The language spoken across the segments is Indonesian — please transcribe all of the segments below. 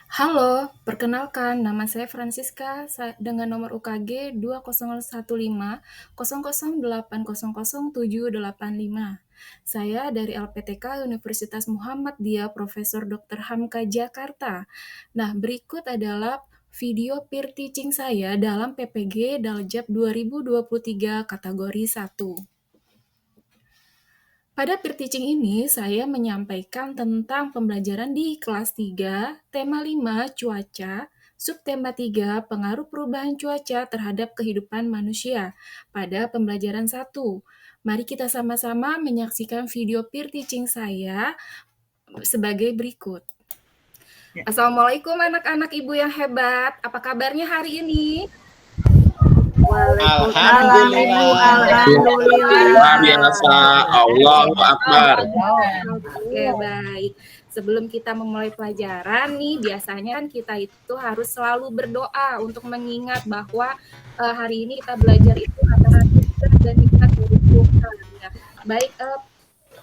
Halo, perkenalkan nama saya Francisca dengan nomor UKG 201500800785. Saya dari LPTK Universitas Muhammadiyah Profesor Dr. Hamka Jakarta. Nah, berikut adalah video peer teaching saya dalam PPG Daljab 2023 kategori 1. Pada peer teaching ini, saya menyampaikan tentang pembelajaran di kelas 3, tema 5, cuaca, subtema 3, pengaruh perubahan cuaca terhadap kehidupan manusia pada pembelajaran 1. Mari kita sama-sama menyaksikan video peer teaching saya sebagai berikut. Assalamualaikum anak-anak ibu yang hebat. Apa kabarnya hari ini? Alhamdulillah. Luar biasa. Allahu Akbar. Oke, baik. Sebelum kita memulai pelajaran nih, biasanya kan kita itu harus selalu berdoa untuk mengingat bahwa hari ini kita belajar itu atas hikmah dan nikmat dari Tuhan. Ya. Baik,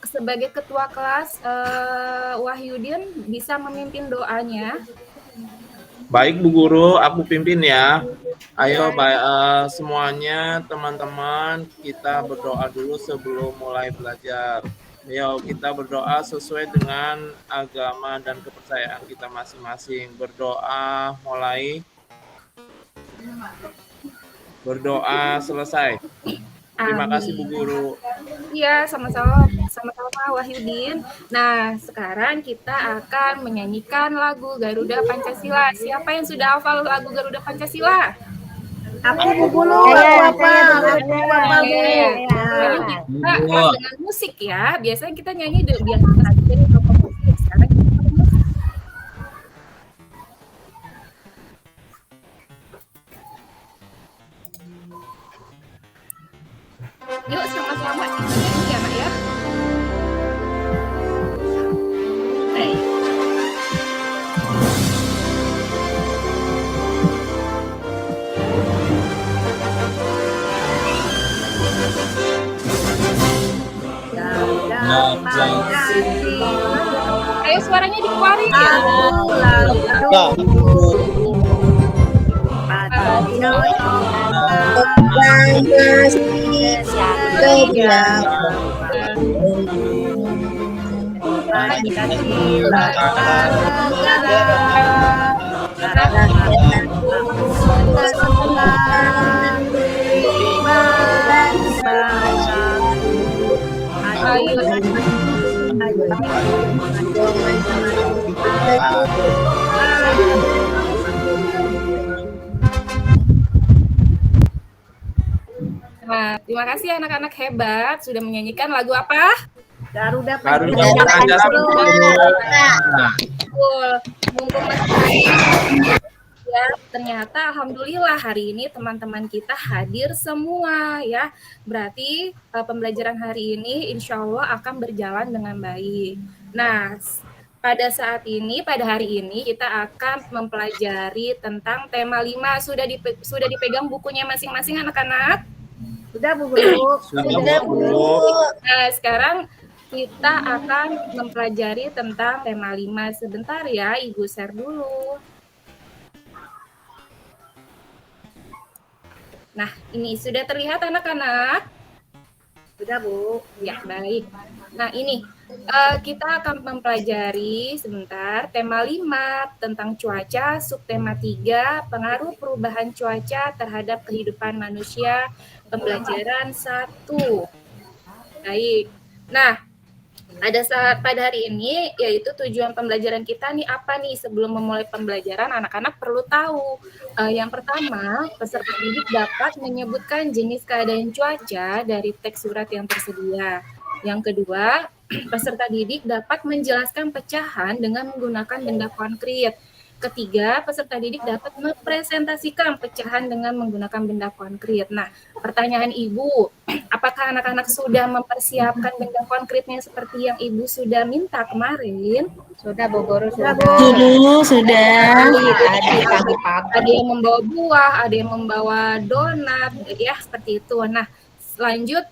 sebagai ketua kelas, Wahyudin bisa memimpin doanya. Baik Bu Guru, aku pimpin ya. Ayo semuanya teman-teman, kita berdoa dulu sebelum mulai belajar. Ayo kita berdoa sesuai dengan agama dan kepercayaan kita masing-masing. Berdoa mulai. Berdoa selesai. Terima kasih Bu Guru. Iya, sama-sama Wahyudin. Nah, sekarang kita akan menyanyikan lagu Garuda Pancasila. Siapa yang sudah hafal lagu Garuda Pancasila? Aku Bu Guru, aku hafal Bu. Kita kelas dengan musik ya. Biasanya kita nyanyi biasa aja dari musik. Sekarang kita pakai musik. Yuk sama-sama kita nyanyi ya, Nak ya. Baik. Ayo suaranya dikeluarin ya. Nah, terima kasih anak-anak hebat sudah menyanyikan lagu apa? Garuda Pancasila. Mumpung ya, ternyata alhamdulillah hari ini teman-teman kita hadir semua ya. Berarti pembelajaran hari ini insya Allah akan berjalan dengan baik. Nah, pada hari ini kita akan mempelajari tentang tema 5. Sudah dipegang bukunya masing-masing anak-anak? Sudah Bu Guru. Sudah Bu Guru. Nah, sekarang kita akan mempelajari tentang tema 5. Sebentar ya, Ibu share dulu. Nah, ini sudah terlihat anak-anak? Sudah Bu. Ya, baik. Nah, ini kita akan mempelajari sebentar tema 5 tentang cuaca, subtema 3, pengaruh perubahan cuaca terhadap kehidupan manusia, pembelajaran 1. Baik. Nah, pada hari ini yaitu tujuan pembelajaran kita nih apa nih? Sebelum memulai pembelajaran anak-anak perlu tahu. Yang pertama, peserta didik dapat menyebutkan jenis keadaan cuaca dari teks surat yang tersedia. Yang kedua, peserta didik dapat menjelaskan pecahan dengan menggunakan benda konkret. Ketiga, peserta didik dapat mempresentasikan pecahan dengan menggunakan benda konkret. Nah, pertanyaan Ibu, apakah anak-anak sudah mempersiapkan benda konkretnya seperti yang Ibu sudah minta kemarin? Sudah Bu Guru, sudah. Sudah. Ada yang membawa buah, ada yang membawa donat, ya seperti itu. Nah, lanjut.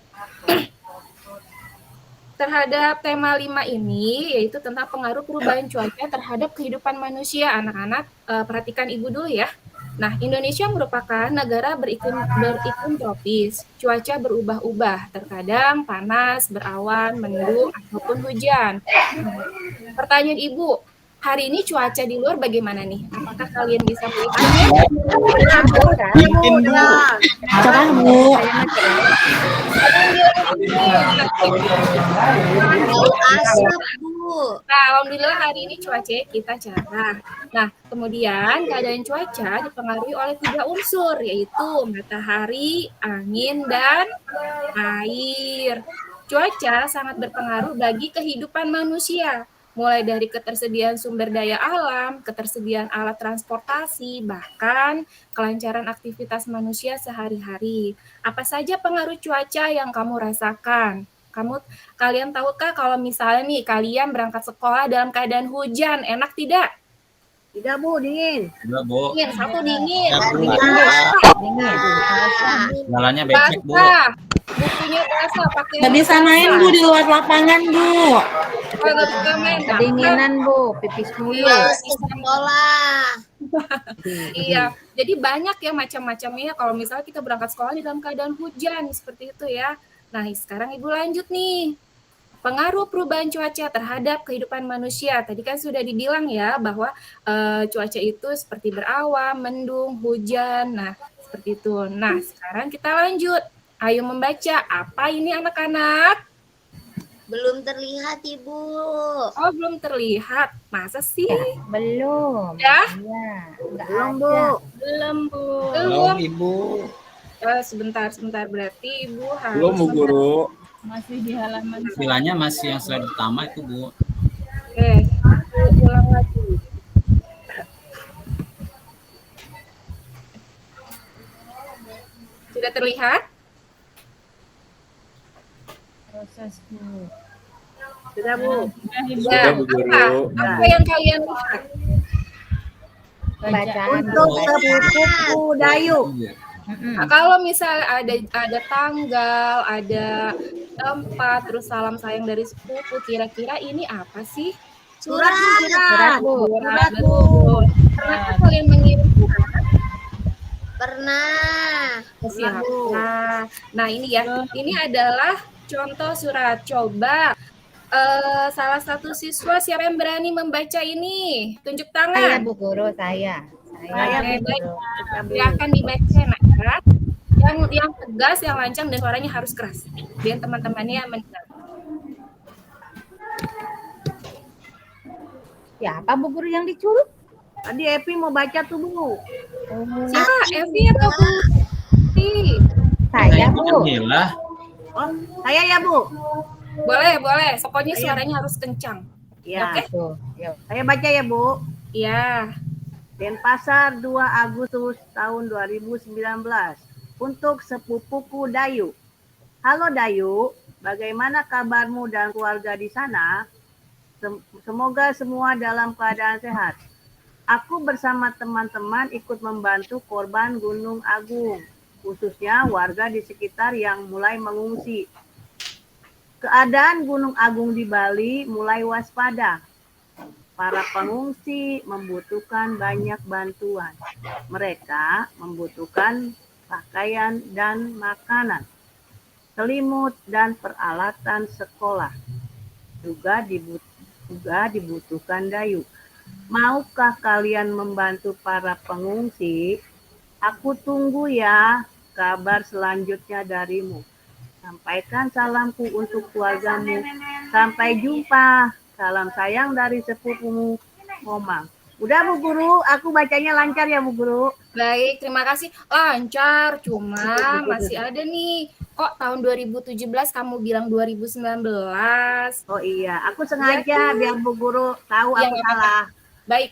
terhadap tema 5 ini, yaitu tentang pengaruh perubahan cuaca terhadap kehidupan manusia. Anak-anak, perhatikan Ibu dulu ya. Nah, Indonesia merupakan negara beriklim tropis. Cuaca berubah-ubah, terkadang panas, berawan, mendung, ataupun hujan. Nah, pertanyaan Ibu, hari ini cuaca di luar bagaimana nih? Apakah kalian bisa melihatnya? Dingin, Bu. Cerah, Bu. Asap, Bu. Nah, alhamdulillah hari ini cuaca kita cerah. Nah, kemudian keadaan cuaca dipengaruhi oleh 3 unsur, yaitu matahari, angin, dan air. Cuaca sangat berpengaruh bagi kehidupan manusia, mulai dari ketersediaan sumber daya alam, ketersediaan alat transportasi, bahkan kelancaran aktivitas manusia sehari-hari. Apa saja pengaruh cuaca yang kamu rasakan? Kalian tahukah kalau misalnya nih kalian berangkat sekolah dalam keadaan hujan, enak tidak? Tidak, Bu, dingin. Enggak, Bu. Dingin, satu dingin. Jalannya becek, Bu. Basah, bukunya basah, pakai Nggak bisa main, Bu, di luar lapangan, Bu. Oh, nggak bisa main. Kedinginan, Bu, pipis mulu. Males ke sekolah. Iya, jadi banyak ya macam-macamnya kalau misalnya kita berangkat sekolah di dalam keadaan hujan seperti itu ya. Nah, sekarang Ibu lanjut nih. Pengaruh perubahan cuaca terhadap kehidupan manusia. Tadi kan sudah dibilang ya bahwa cuaca itu seperti berawan, mendung, hujan. Nah, seperti itu. Nah, sekarang kita lanjut. Ayo membaca. Apa ini anak-anak? Belum terlihat, Ibu. Oh, belum terlihat. Masa sih? Belum. Ya? Iya, nggak Belum, ada. Bu. Belum, Bu. Belum, Ibu. Sebentar. Berarti Ibu harus Belum, Bu Guru. Masih di halaman. Istilahnya masih yang slide utama itu, Bu. Oke, ulang lagi. Sudah terlihat? Proses, Bu. Sudah, Bu. Sudah, Bu Guru. Apa yang kalian lihat? Bacaan Untuk sepupu Dayu. Iya. Nah, kalau misalnya ada tanggal, ada tempat, terus salam sayang dari sepupu, kira-kira ini apa sih? Surat. Surat, Bu. Surat, betul. Pernahkah kalian mengirim surat? Pernah. Siapa? Nah, ini ya. Ini adalah contoh surat. Coba salah satu siswa siapa yang berani membaca ini? Tunjuk Saya, tangan. Bu Guru, saya. Saya, Bu baik. Guru. Silakan dibaca, Nak. Yang tegas, yang lancang, dan suaranya harus keras. Biar teman-temannya mendengar. Siapa Bu Guru yang dicurut? Tadi Epi mau baca tuh, Bu. Siapa? Evi atau Bu? Saya, Bu. Alhamdulillah. Oh, saya ya, Bu. Boleh. Pokoknya suaranya harus kencang. Ya, Oke. Tuh, yuk. saya baca ya, Bu. Iya. Denpasar 2 Agustus tahun 2019 untuk sepupuku Dayu. Halo Dayu, bagaimana kabarmu dan keluarga di sana? Semoga semua dalam keadaan sehat. Aku bersama teman-teman ikut membantu korban Gunung Agung, khususnya warga di sekitar yang mulai mengungsi. Keadaan Gunung Agung di Bali mulai waspada. Para pengungsi membutuhkan banyak bantuan. Mereka membutuhkan pakaian dan makanan, selimut dan peralatan sekolah. Juga dibutuhkan Dayu. Maukah kalian membantu para pengungsi? Aku tunggu ya kabar selanjutnya darimu. Sampaikan salamku untuk keluargamu. Sampai jumpa. Salam sayang dari sepupumu, Momang. Udah, Bu Guru, aku bacanya lancar ya, Bu Guru. Baik, terima kasih. Lancar, cuma masih ada nih. Kok tahun 2017 kamu bilang 2019? Oh iya, aku sengaja biar Bu Guru tahu Iya, aku nggak salah. Baik,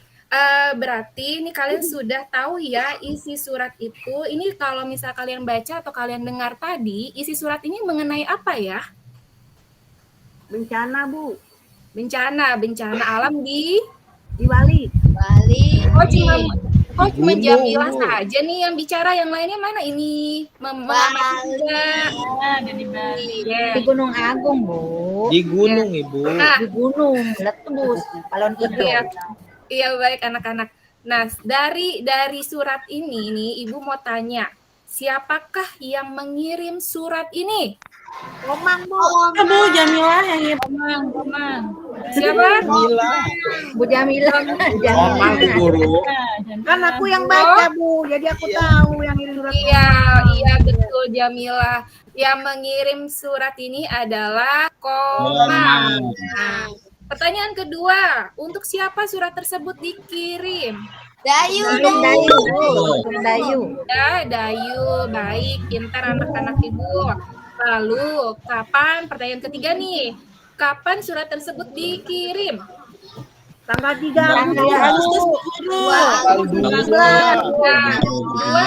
berarti ini kalian sudah tahu ya isi surat itu. Ini kalau misal kalian baca atau kalian dengar tadi, isi surat ini mengenai apa ya? Bencana, Bu, Bencana alam di di Bali. Bali. Oh, cuma Oh, cuma Gunung, Jamilah Bu. saja nih yang bicara, yang lainnya mana ini? Mengamati enggak? Ada di Bali. Iya. Di Gunung Agung, Bu. Di gunung, Ibu. Nah, Di gunung, meletus, balon iya, hidung. iya baik anak-anak. Nah, dari surat ini nih, Ibu mau tanya, siapakah yang mengirim surat ini? Komang, Bu. Bu, Jamilah yang ngirim. Komang. Siapa? Mila. Bu Jamila. Komang Bu Guru. Kan aku yang baca, Bu. Jadi aku tahu yang ini surat. Iya, iya betul Jamila. Yang mengirim surat ini adalah Komang. Nah, pertanyaan kedua, untuk siapa surat tersebut dikirim? Dayu, Untuk Dayu, Bu. Untuk Dayu. Ya, Dayu, baik, pintar anak-anak Ibu. Lalu, kapan? Pertanyaan ketiga nih. Kapan surat tersebut dikirim? Tanggal 3 Agustus, Bu. Nah, 2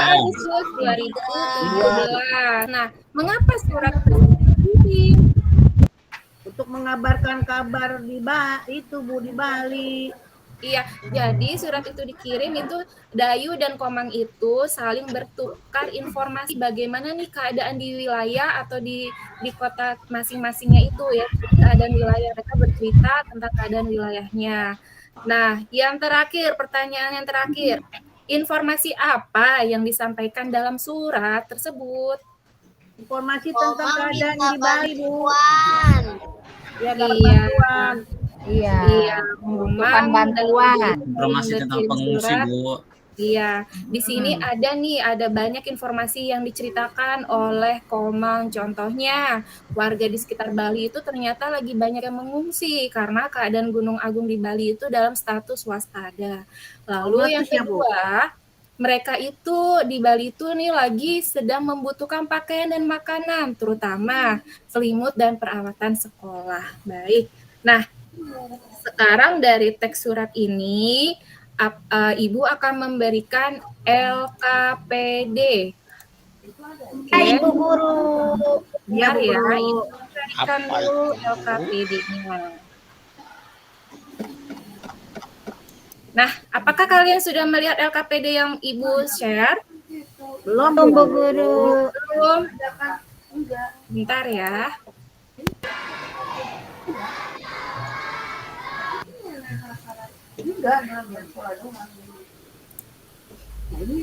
Agustus 2017. Nah, mengapa surat tersebut dikirim? Untuk mengabarkan kabar itu, Bu, di Bali. Iya, jadi surat itu dikirim itu Dayu dan Komang itu saling bertukar informasi bagaimana nih keadaan di wilayah atau di kota masing-masingnya itu ya. Keadaan wilayah, mereka bercerita tentang keadaan wilayahnya. Nah, yang terakhir, pertanyaan yang terakhir. Informasi apa yang disampaikan dalam surat tersebut? Informasi tentang keadaan di Bali, Bu. Puan. Ya, Iya. bantuan. Iya, Iya, membutuhkan Komang bantuan. Informasi tentang berkirim pengungsi, surat. Bu. Iya, di sini ada banyak informasi yang diceritakan oleh Komang. Contohnya, warga di sekitar Bali itu ternyata lagi banyak yang mengungsi karena keadaan Gunung Agung di Bali itu dalam status waspada. Lalu yang kedua, mereka itu di Bali itu nih lagi sedang membutuhkan pakaian dan makanan, terutama selimut dan perawatan sekolah. Baik. Nah, sekarang dari teks surat ini, Ibu akan memberikan LKPD. Oke. Ibu Guru. Bentar Bu ya, Guru. Ibu berikan Apa dulu LKPD-nya. Nah, apakah kalian sudah melihat LKPD yang Ibu share? Belum, Bu Guru. Belum? Bentar ya.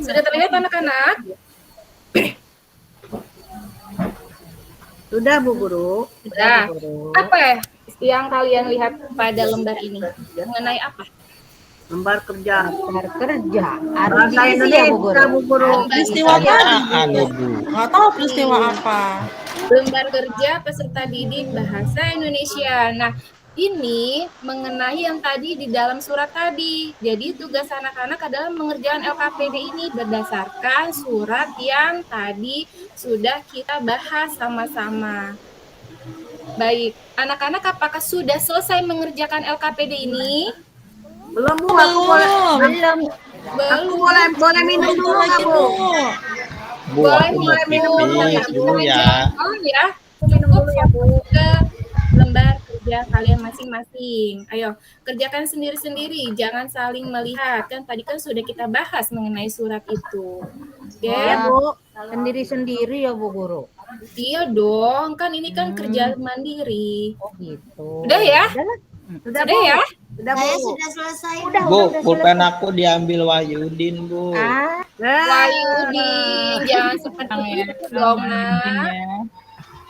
Sudah terlihat anak-anak? Sudah, Bu Guru. Sudah. Bu Guru. Apa ya yang kalian lihat pada lembar ini? Mengenai apa? Lembar kerja. Lembar kerja. Bahasa Arti Indonesia, ya, Bu Guru. Bu Guru. Peristiwa apa? Pertanyaan, Ibu. Nggak tahu peristiwa apa. Lembar kerja peserta didik bahasa Indonesia. Nah, ini mengenai yang tadi di dalam surat tadi. Jadi tugas anak-anak adalah mengerjakan LKPD ini berdasarkan surat yang tadi sudah kita bahas sama-sama. Baik, anak-anak apakah sudah selesai mengerjakan LKPD ini? Belum, Bu. Aku boleh. Belum. Aku boleh minum dulu nggak, Bu? Bu, aku mau pipis dulu ya. Oh ya, cukup fokus ke lembar kerja kalian masing-masing. Ayo, kerjakan sendiri-sendiri, jangan saling melihat. Kan tadi kan sudah kita bahas mengenai surat itu. Oke? Ya, Bu. Sendiri-sendiri ya, Bu Guru. Iya dong, kan ini kan kerja mandiri. Oh, gitu. Udah ya? Sudah, Sudah Bu. ya? Sudah, Saya Bu. sudah selesai. Bu, pulpen aku diambil Wahyudin, Bu. Ah, Wahyudin, jangan seperti itu dong, Nak.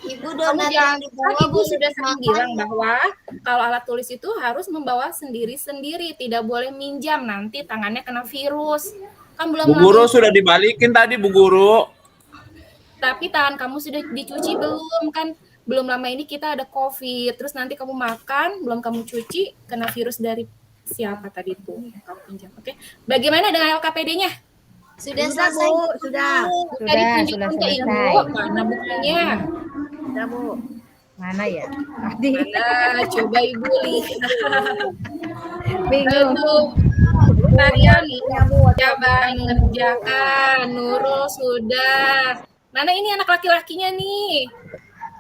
Ibu Kamu donat jangan, yang kan dibawa Ibu boleh sudah sering dimakan. bilang bahwa kalau alat tulis itu harus membawa sendiri-sendiri, tidak boleh minjam, nanti tangannya kena virus. Kan belum Bu Guru lama, sudah dibalikin tadi Bu Guru. tapi tangan kamu sudah dicuci belum? Kan belum lama ini kita ada COVID, terus nanti kamu makan, belum kamu cuci, kena virus dari siapa tadi itu? Kamu pinjam, oke? Bagaimana dengan LKPD-nya? Sudah Sudah, selesai. Bu. Sudah. Tadi tunjukkan ke Ibu, selesai. mana bukunya? Sudah, Bu. mana ya? Tadi Mana? Coba Ibu lihat. bingung. Untuk kalian nih, coba mengerjakan. Nurul sudah. Mana ini anak laki-lakinya nih?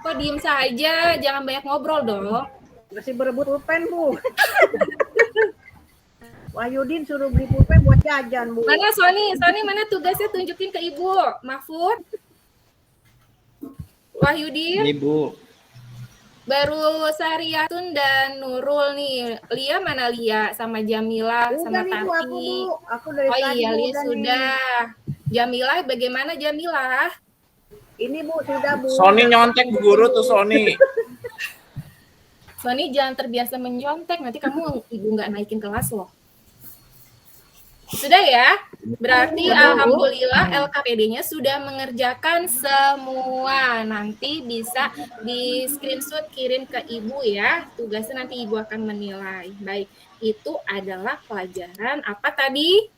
Kok diem saja? Jangan banyak ngobrol dong. Masih berebut pulpen, Bu. Wahyudin suruh beli pulpen buat jajan, Bu. Mana Sony? Sony mana tugasnya, tunjukin ke Ibu. Mahfud. Wahyudin. Ibu. Baru Sariyatun dan Nurul nih. Lia mana Lia? Sama Jamila, sama Udah nih, Bu, Tati. aku, Bu. Aku dari Oh tadi iya, Lia udah sudah. Jamila, bagaimana Jamila? nih. Ini, Bu, sudah, Bu. Sony nyontek Bu Guru tuh Sony. Sony jangan terbiasa menyontek, nanti kamu Ibu nggak naikin kelas loh. Sudah ya? Berarti alhamdulillah LKPD-nya sudah mengerjakan semua. Nanti bisa di screenshot kirim ke Ibu ya. Tugasnya nanti Ibu akan menilai. Baik, itu adalah pelajaran apa tadi?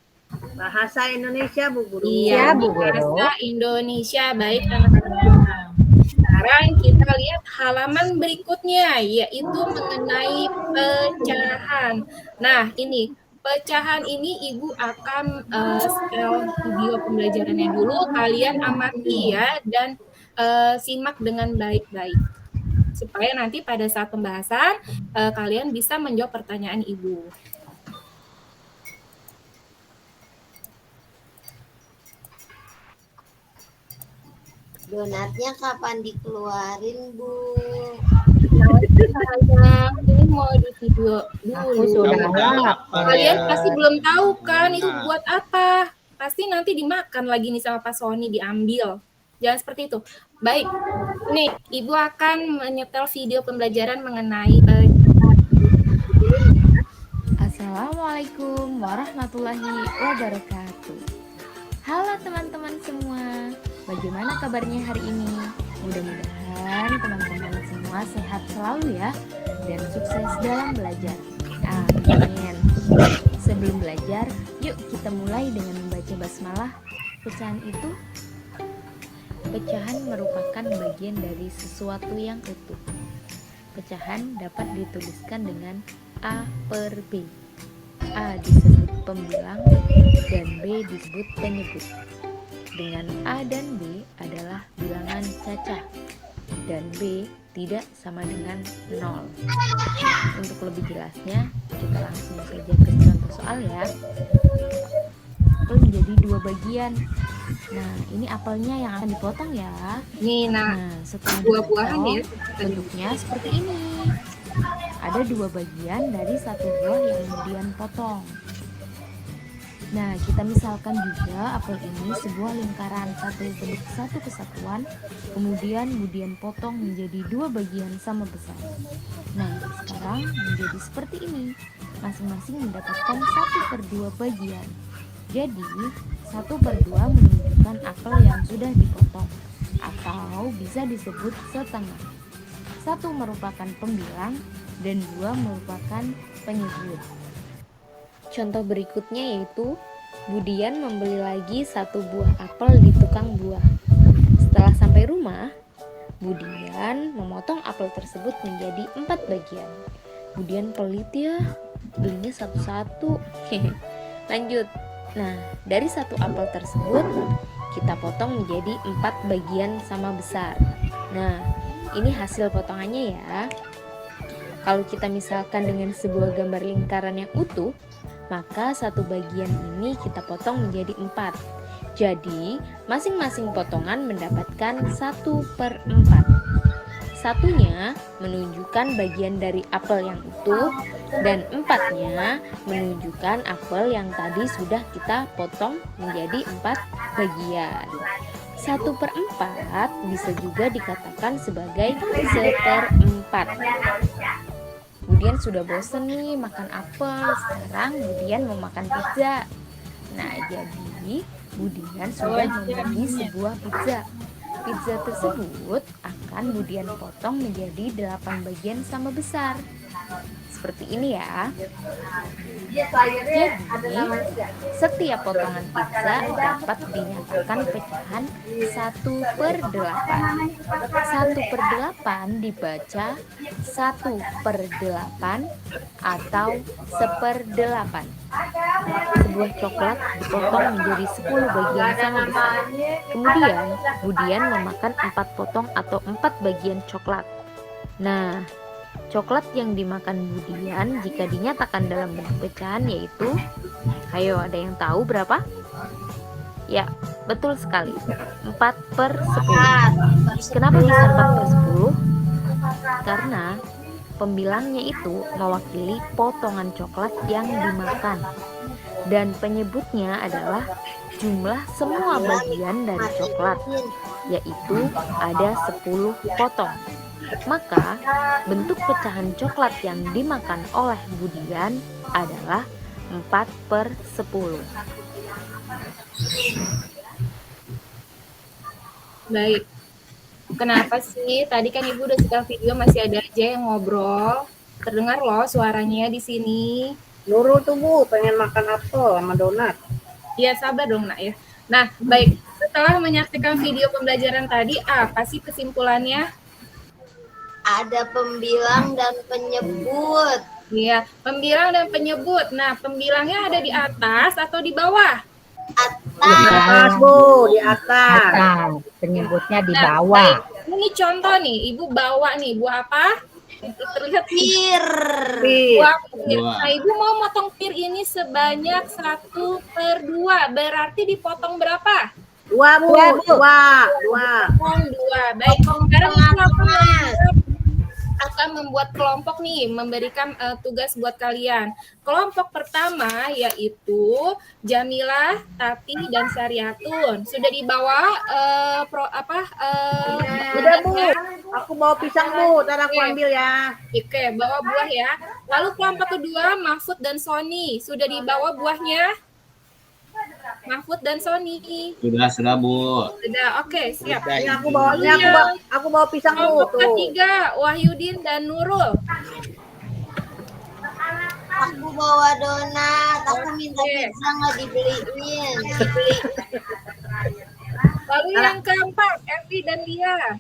Bahasa Indonesia, Bu Guru. Iya, bahasa Indonesia. Baik, anak-anak. Sekarang kita lihat halaman berikutnya, yaitu mengenai pecahan. Nah, ini pecahan ini Ibu akan setel video pembelajarannya dulu. Kalian amati ya dan simak dengan baik-baik. Supaya nanti pada saat pembahasan kalian bisa menjawab pertanyaan Ibu. Donatnya kapan dikeluarin, Bu? Sayang, ini mau di video dulu. Sudah lapar. Kalian pasti belum tahu kan itu buat apa. Pasti nanti dimakan lagi nih sama Pak Sony, diambil. Jangan seperti itu. Baik, nih Ibu akan menyetel video pembelajaran mengenai Assalamualaikum warahmatullahi wabarakatuh. Halo teman-teman semua, bagaimana kabarnya hari ini? Mudah-mudahan teman-teman semua sehat selalu ya, dan sukses dalam belajar. Amin. Sebelum belajar, yuk kita mulai dengan membaca basmalah. Pecahan merupakan bagian dari sesuatu yang utuh. Pecahan dapat dituliskan dengan A per B. A disebut pembilang dan B disebut penyebut. Dengan A dan B adalah bilangan cacah dan B tidak sama dengan 0. Untuk lebih jelasnya, kita langsung saja ke contoh soal ya. Apel menjadi 2 bagian. Nah, ini apelnya yang akan dipotong ya. Nih, nah setelah buah-buahan dipotong, ya. bentuknya seperti ini. Ada 2 bagian dari satu buah yang kemudian potong. Nah, kita misalkan juga apel ini sebuah lingkaran, satu kesatuan, kemudian potong menjadi 2 bagian sama besar. Nah, sekarang menjadi seperti ini. Masing-masing mendapatkan 1/2 bagian. Jadi, 1/2 menunjukkan apel yang sudah dipotong, atau bisa disebut setengah. 1 merupakan pembilang dan 2 merupakan penyebut. Contoh berikutnya yaitu Budian membeli lagi 1 buah apel di tukang buah. Setelah sampai rumah, Budian memotong apel tersebut menjadi 4 bagian. Budian pelit ya, belinya satu-satu. Lanjut. Nah, dari 1 apel tersebut kita potong menjadi 4 bagian sama besar. Nah, ini hasil potongannya ya. Kalau kita misalkan dengan sebuah gambar lingkaran yang utuh, maka 1 bagian ini kita potong menjadi 4. Jadi, masing-masing potongan mendapatkan 1/4. Satunya menunjukkan bagian dari apel yang utuh, dan 4-nya menunjukkan apel yang tadi sudah kita potong menjadi 4 bagian. 1/4 bisa juga dikatakan sebagai 1/4. Budian sudah bosen nih makan apel, sekarang Budian mau makan pizza. Nah, jadi Budian sudah membeli sebuah pizza. Pizza tersebut akan Budian potong menjadi 8 bagian sama besar. Seperti ini ya. Jadi, setiap potongan pizza dapat dinyatakan pecahan 1/8. 1/8 dibaca 1/8 atau 1/8. Sebuah coklat dipotong menjadi 10 bagian sama besar. Kemudian, Budian memakan 4 potong atau 4 bagian coklat. Nah, Coklat yang dimakan Budian jika dinyatakan dalam bentuk pecahan yaitu, ayo ada yang tahu berapa? Ya, betul sekali. 4/10. Kenapa bisa 4/10? Karena pembilangnya itu mewakili potongan coklat yang dimakan. Dan penyebutnya adalah jumlah semua bagian dari coklat, yaitu ada 10 potong. Maka bentuk pecahan coklat yang dimakan oleh Budian adalah 4/10. Baik. Kenapa sih? Tadi kan Ibu udah setel video, masih ada aja yang ngobrol. Terdengar loh suaranya di sini. Nurul tuh Bu, pengen makan apel sama donat. Ya sabar dong nak ya. Nah baik, setelah menyaksikan video pembelajaran tadi, apa sih kesimpulannya? Ada pembilang dan penyebut. Iya, pembilang dan penyebut. Nah, pembilangnya ada di atas atau di bawah? Di atas Bu, di atas. Penyebutnya di Nah, bawah. baik. Ini contoh nih, Ibu bawa nih buah apa? Terlihat Pir. buah pir. Nah, Ibu mau motong pir ini sebanyak 1/2. Berarti dipotong berapa? 2 Bu, 2. Potong 2. Baik. Sekarang Ibu akan membuat kelompok nih, memberikan tugas buat kalian. Kelompok pertama yaitu Jamilah, Tati, dan Syariatun. Sudah dibawa Udah Bu, aku bawa pisang Bu, ntar aku Oke. ambil ya. Oke, bawa buah ya. Lalu kelompok kedua Mahfud dan Sony. Sudah dibawa buahnya? Mahfud dan Sony. Sudah Bu. Sudah, oke, siap. Ini aku bawa pisang Bu. Kelompok ketiga Wahyudin dan Nurul. Aku bawa donat. Aku minta Oke. pizza nggak dibeliin. Lalu yang keempat Evi dan Lia.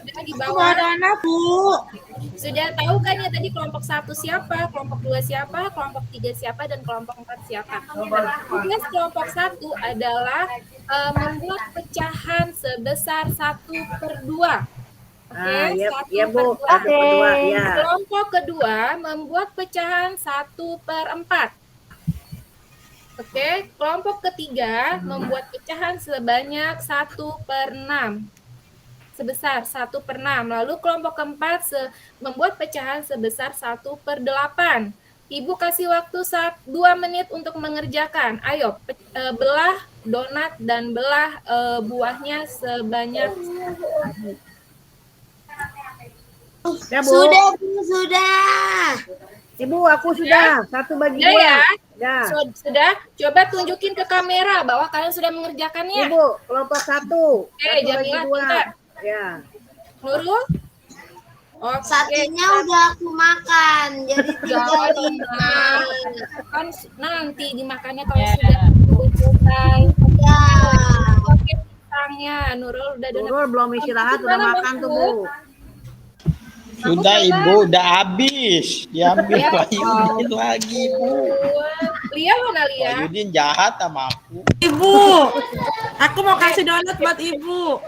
Sudah dibawa. Donat Bu. Sudah tahu kan ya tadi kelompok 1 siapa, kelompok 2 siapa, kelompok 3 siapa, dan kelompok 4 siapa. Nah, tugas kelompok 1 adalah membuat pecahan sebesar 1/2. Oke, Iya 1/2. Bu, 1/2 ya. Kelompok kedua membuat pecahan 1/4. Oke, kelompok ketiga membuat pecahan sebanyak 1/6. Sebesar 1/6. Lalu kelompok keempat membuat pecahan sebesar 1/8. Ibu kasih waktu 2 menit untuk mengerjakan. Ayo, belah donat dan belah buahnya sebanyak. Ya Bu. Sudah Bu, sudah. Ibu, aku sudah. Satu bagi Sudah ya? Ya. Sudah? Coba tunjukin ke kamera bahwa kalian sudah mengerjakannya. Ibu, kelompok 1. Oke, Jamilah pintar. Ya. Nurul? Oke. Satunya udah aku makan, jadi tinggal Jangan kan nanti dimakannya kalau sudah selesai. Ya. Oke, pisangnya Nurul udah Nurul belum istirahat, udah makan tuh Bu. Sudah Ibu, udah habis. Diambil Ya, Wahyudin lagi Bu. Lia mana Lia? Wahyudin jahat sama aku. Ibu, aku mau kasih donat buat Ibu.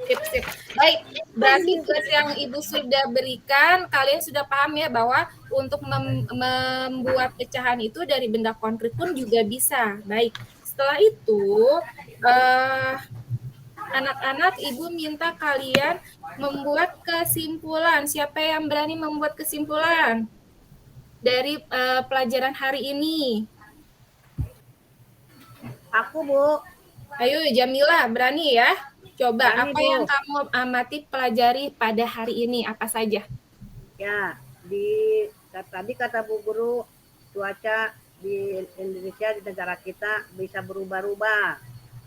Sip. Baik, berarti tugas yang Ibu sudah berikan, kalian sudah paham ya bahwa untuk membuat pecahan itu dari benda konkret pun juga bisa. Baik, setelah itu anak-anak Ibu minta kalian membuat kesimpulan. Siapa yang berani membuat kesimpulan dari pelajaran hari ini? Aku Bu. Ayo Jamilah, berani ya? Coba, Berani, apa Bu. yang kamu amati pelajari pada hari ini? Apa saja? Ya, tadi kata Bu Guru, cuaca di Indonesia, di negara kita bisa berubah-ubah.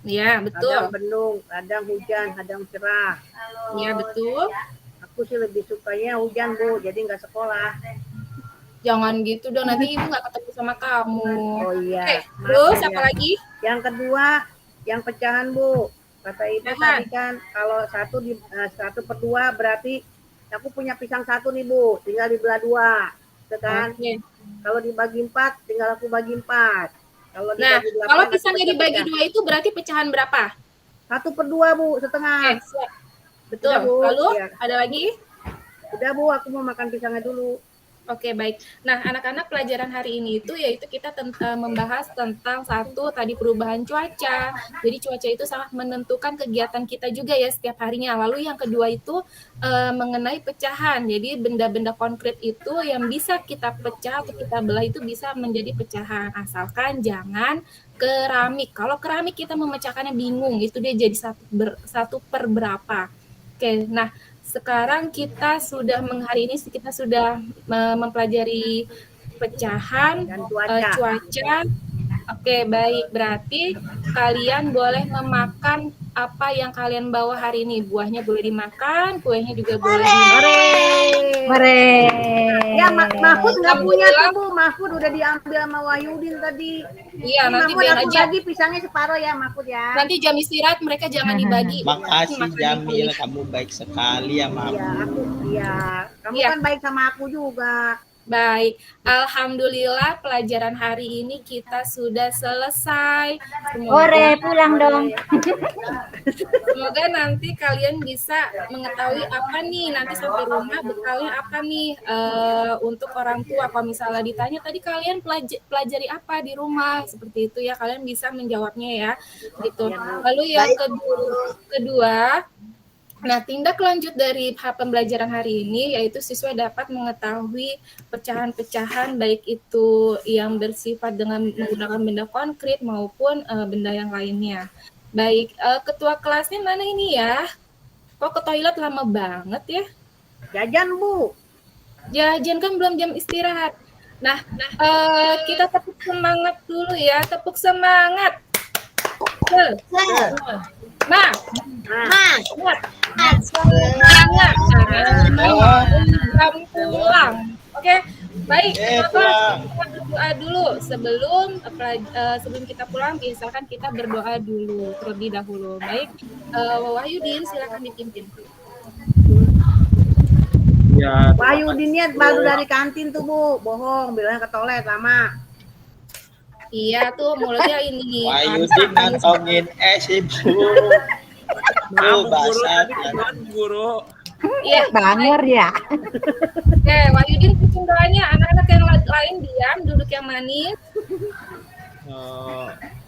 Ya, Kadang betul. bendung, kadang hujan, kadang cerah. Ya, betul. Aku sih lebih sukanya hujan Bu, jadi nggak sekolah. Jangan gitu dong, nanti Ibu nggak ketemu sama kamu. Oh iya. Oke, Maaf terus ya. apa lagi? Yang kedua, yang pecahan Bu. Kata Ibu Pecahan. tadi kan kalau 1/2 berarti aku punya pisang 1 nih Bu, tinggal dibelah 2. Kan? Oke. Kalau dibagi 4, tinggal aku bagi 4. Kalau Nah, dibagi 8, kalau aku pisangnya dibagi pecah-pecah. 2 itu berarti pecahan berapa? 1/2 Bu, setengah. Oke, siap. Betul. Sudah, Bu. Lalu Ya. ada lagi? Udah Bu, aku mau makan pisangnya dulu. Oke, baik. Nah, anak-anak pelajaran hari ini itu yaitu kita membahas tentang satu tadi perubahan cuaca. Jadi cuaca itu sangat menentukan kegiatan kita juga ya setiap harinya. Lalu yang kedua itu mengenai pecahan. Jadi benda-benda konkret itu yang bisa kita pecah atau kita belah itu bisa menjadi pecahan. Asalkan jangan keramik. Kalau keramik kita memecahkannya bingung, itu dia jadi satu per berapa. Oke, nah sekarang kita sudah hari ini kita sudah mempelajari pecahan Dan cuaca. Oke, baik. Berarti kalian boleh memakan apa yang kalian bawa hari ini. Buahnya boleh dimakan, kuenya juga boleh dimakan. Ya, Mahfud nggak punya tuh Bu. Mahfud udah diambil sama Wahyudin tadi. Iya, Ini nanti Mahfud biar aku aja. bagi pisangnya separuh ya Mahfud ya. Nanti jam istirahat mereka jangan dibagi. Makasih Jamil, kamu baik sekali ya Mam. Kamu kan baik sama aku juga. Baik, alhamdulillah pelajaran hari ini kita sudah selesai. Ore, pulang dong. Semoga nanti kalian bisa mengetahui apa nih nanti sampai rumah bekalnya apa nih untuk orang tua. Kalau misalnya ditanya tadi kalian pelajari apa di rumah seperti itu ya, kalian bisa menjawabnya ya gitu. Lalu yang kedua, nah, tindak lanjut dari pembelajaran hari ini yaitu siswa dapat mengetahui pecahan-pecahan baik itu yang bersifat dengan menggunakan benda konkret maupun benda yang lainnya. Baik, ketua kelasnya mana ini ya? Kok ke toilet lama banget ya? Jajan Bu. Jajan kan belum jam istirahat. Nah, kita tepuk semangat dulu ya, tepuk semangat. Semangat. Kamu pulang. Oke, baik. Kita berdoa dulu sebelum kita pulang. Biasakan kita berdoa dulu terlebih dahulu. Baik, Wahyudin silakan dipimpin. Ya. Wahyudinnya baru dari kantin tuh Bu. Bohong, bilangnya ke toilet lama. Iya tuh mulutnya ini nih. Wahyudin ngantongin Ibu. Maaf guru. Iya, Bangor ya. Oke, Wahyudin pimpin doanya. Anak-anak yang lain diam, duduk yang manis.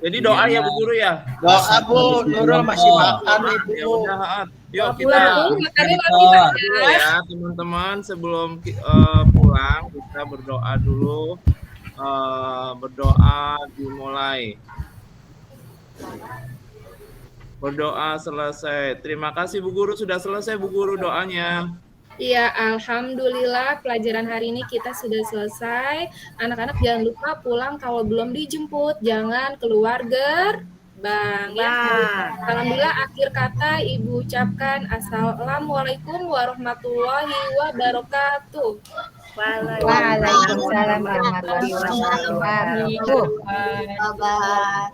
Jadi doa ya Bu Guru ya. Doa Bu, Nurul masih makan Ibu. Ya udah, yuk kita Makannya lagi ya teman-teman sebelum pulang kita berdoa dulu. Berdoa dimulai. Berdoa selesai. Terima kasih Bu Guru, sudah selesai Bu Guru doanya. Iya, alhamdulillah pelajaran hari ini kita sudah selesai. Anak-anak jangan lupa pulang kalau belum dijemput, jangan keluar gerbang ya. Alhamdulillah akhir kata Ibu ucapkan assalamualaikum warahmatullahi wabarakatuh. Waalaikumsalam warahmatullahi wabarakatuh. Bapak.